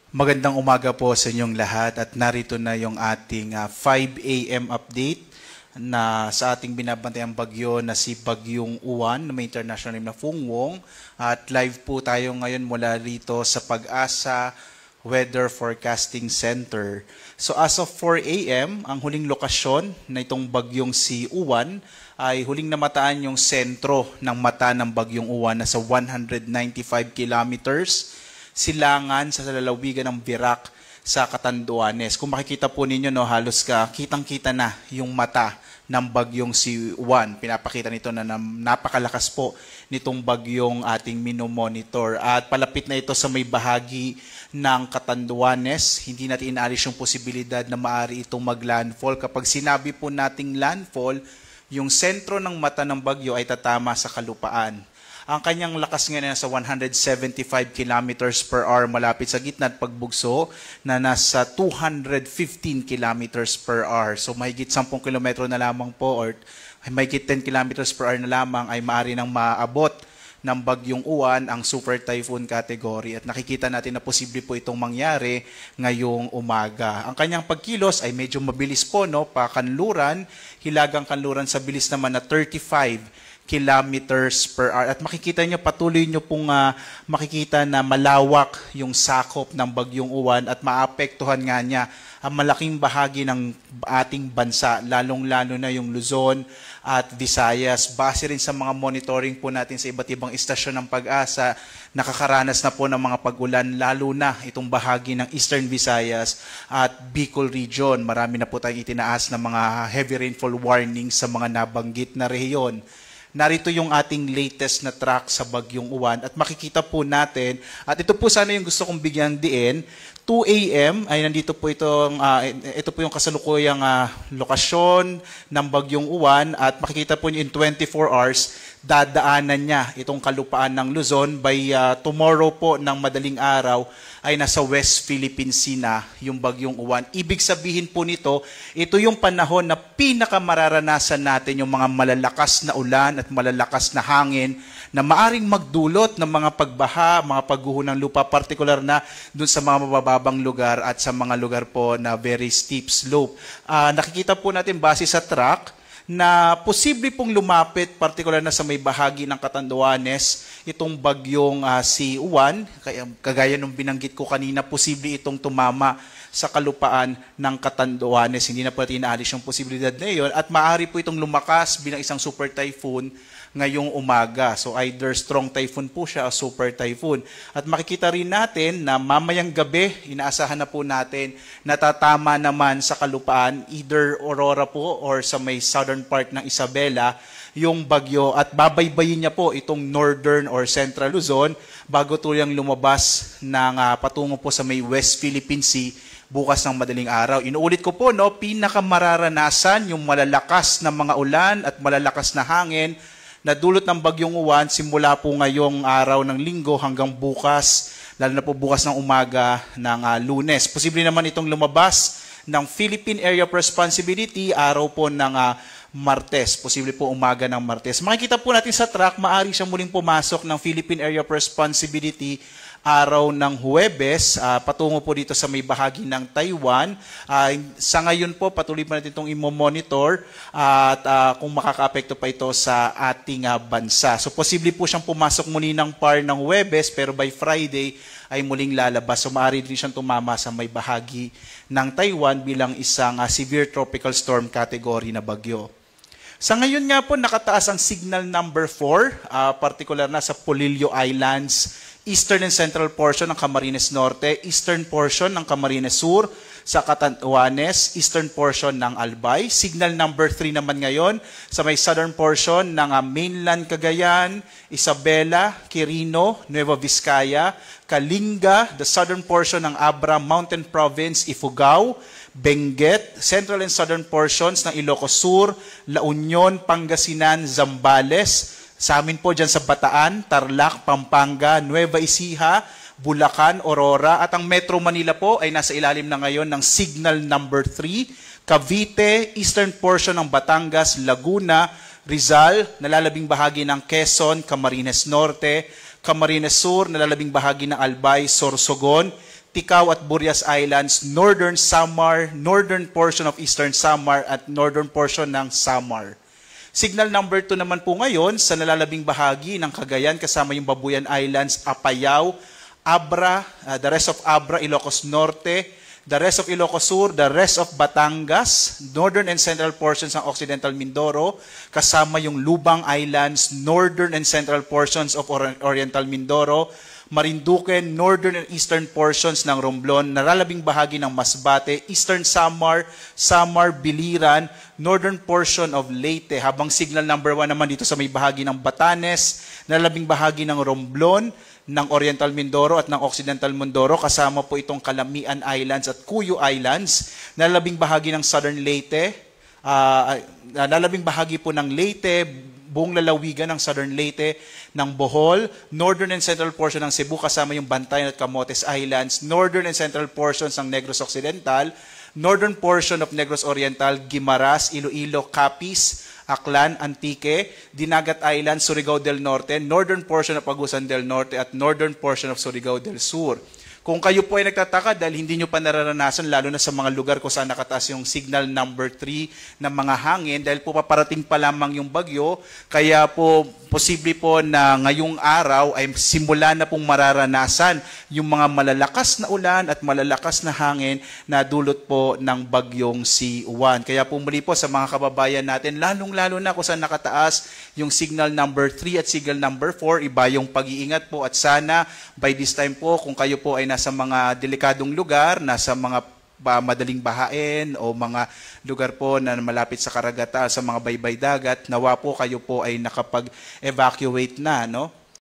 Magandang umaga po sa inyong lahat at narito na yung ating 5 a.m. update na sa ating binabantayang bagyo na si Bagyong Uwan na may international name na Fung Wong. At live po tayo ngayon mula rito sa Pag-asa Weather Forecasting Center. So as of 4 a.m., ang huling lokasyon na itong bagyong si Uwan ay huling namataan yung sentro ng mata ng Bagyong Uwan na sa 195 kilometers silangan sa lalawigan ng Virac sa Catanduanes. Kung makikita po ninyo, no, halos kitang-kita na yung mata ng bagyong si Uwan. Pinapakita nito na napakalakas po nitong bagyong ating minomonitor. At palapit na ito sa may bahagi ng Catanduanes. Hindi natin inaalis yung posibilidad na maaari itong mag-landfall. Kapag sinabi po nating landfall, yung sentro ng mata ng bagyo ay tatama sa kalupaan. Ang kanyang lakas ngayon ay nasa 175 kilometers per hour malapit sa gitna at pagbugso na nasa 215 kilometers per hour. So mahigit 10 kilometro na lamang po or mahigit 10 kilometers per hour na lamang ay maaari nang maabot ng Bagyong Uwan ang super typhoon category at nakikita natin na posible po itong mangyari ngayong umaga. Ang kanyang pagkilos ay medyo mabilis po, no? Pakanluran, hilagang kanluran sa bilis naman na 35 kilometers per hour. At makikita nyo, patuloy nyo pong makikita na malawak yung sakop ng Bagyong Uwan at maapektuhan nga niya ang malaking bahagi ng ating bansa, lalong-lalo na yung Luzon at Visayas. Base rin sa mga monitoring po natin sa iba't ibang istasyon ng Pag-asa, nakakaranas na po ng mga pag-ulan, lalo na itong bahagi ng Eastern Visayas at Bicol Region. Marami na po tayong itinaas na mga heavy rainfall warnings sa mga nabanggit na rehiyon. Narito yung ating latest na track sa Bagyong Uwan at makikita po natin, at ito po sana yung gusto kong bigyan diin, 2 a.m. ay nandito po ito po yung kasalukuyang lokasyon ng Bagyong Uwan at makikita po nyo in 24 hours, dadaanan niya itong kalupaan ng Luzon. By tomorrow po ng madaling araw ay nasa West Philippine Sea na yung Bagyong Uwan. Ibig sabihin po nito, ito yung panahon na pinakamararanasan natin yung mga malalakas na ulan at malalakas na hangin na maaring magdulot ng mga pagbaha, mga pagguho ng lupa, partikular na dun sa mga mabababang lugar at sa mga lugar po na very steep slope. Nakikita po natin base sa track na posible pong lumapit, partikular na sa may bahagi ng Catanduanes, itong bagyong si Uwan. Kagaya nung binanggit ko kanina, posible itong tumama sa kalupaan ng Catanduanes. Hindi na po natin inaalis yung posibilidad na yun. At maaari po itong lumakas bilang isang super typhoon ngayong umaga. So either strong typhoon po siya o super typhoon. At makikita rin natin na mamayang gabi, inaasahan na po natin, natatama naman sa kalupaan, either Aurora po or sa may southern part ng Isabela, yung bagyo at babaybayin niya po itong northern or central Luzon bago tuluyang lumabas ng patungo po sa may West Philippine Sea bukas ng madaling araw. Inuulit ko po, no, pinakamararanasan yung malalakas na mga ulan at malalakas na hangin na dulot ng Bagyong Uwan simula po ngayong araw ng Linggo hanggang bukas, lalo na po bukas ng umaga ng Lunes. Posible naman itong lumabas ng Philippine Area of Responsibility araw po ng Martes. Posible po umaga ng Martes. Makikita po natin sa track, maaari siyang muling pumasok ng Philippine Area of Responsibility araw ng Huwebes, patungo po dito sa may bahagi ng Taiwan. Sa ngayon po, patuloy pa natin itong i-monitor at kung makaka-apekto pa ito sa ating bansa. So, posible po siyang pumasok muli ng PAR ng Huwebes, pero by Friday ay muling lalabas. So, maaari din siyang tumama sa may bahagi ng Taiwan bilang isang severe tropical storm category na bagyo. Sa ngayon nga po, nakataas ang signal number 4, particular na sa Polillo Islands, eastern and central portion ng Camarines Norte, eastern portion ng Camarines Sur, sa Catanduanes, eastern portion ng Albay. Signal number 3 naman ngayon sa may southern portion ng mainland Cagayan, Isabela, Quirino, Nueva Vizcaya, Kalinga, the southern portion ng Abra Mountain Province, Ifugao, Benguet, central and southern portions ng Ilocos Sur, La Union, Pangasinan, Zambales. Sa amin po dyan sa Bataan, Tarlac, Pampanga, Nueva Ecija, Bulacan, Aurora, at ang Metro Manila po ay nasa ilalim na ngayon ng signal number 3, Cavite, eastern portion ng Batangas, Laguna, Rizal, nalalabing bahagi ng Quezon, Camarines Norte, Camarines Sur, nalalabing bahagi ng Albay, Sorsogon, Ticao at Burias Islands, Northern Samar, northern portion of Eastern Samar at northern portion ng Samar. Signal number 2 naman po ngayon sa nalalabing bahagi ng Cagayan kasama yung Babuyan Islands, Apayao, Abra, the rest of Abra, Ilocos Norte, the rest of Ilocos Sur, the rest of Batangas, northern and central portions ng Occidental Mindoro, kasama yung Lubang Islands, northern and central portions of Oriental Mindoro, Marinduque, northern and eastern portions ng Romblon, nalalabing bahagi ng Masbate, Eastern Samar, Samar, Biliran, northern portion of Leyte, habang signal number 1 naman dito sa may bahagi ng Batanes, nalalabing bahagi ng Romblon, ng Oriental Mindoro at ng Occidental Mindoro, kasama po itong Calamian Islands at Cuyo Islands, nalalabing bahagi ng Southern Leyte, nalalabing bahagi po ng Leyte, buong lalawigan ng Southern Leyte, ng Bohol, northern and central portion ng Cebu kasama yung Bantayan at Camotes Islands, northern and central portions ng Negros Occidental, northern portion of Negros Oriental, Guimaras, Iloilo, Capiz, Aklan, Antique, Dinagat Island, Surigao del Norte, northern portion of Agusan del Norte at northern portion of Surigao del Sur. Kung kayo po ay nagtataka dahil hindi nyo pa nararanasan, lalo na sa mga lugar kung saan nakataas yung signal number 3 ng mga hangin, dahil po paparating pa lamang yung bagyo, kaya po posible po na ngayong araw ay simula na pong mararanasan yung mga malalakas na ulan at malalakas na hangin na dulot po ng bagyong si Juan. Kaya po muli po sa mga kababayan natin, lalong-lalo na kung saan nakataas yung signal number 3 at signal number 4, iba yung pag-iingat po at sana by this time po kung kayo po ay nasa mga delikadong lugar, nasa mga madaling bahain o mga lugar po na malapit sa karagatan, sa mga baybay dagat, nawa po kayo po ay nakapag-evacuate na, no?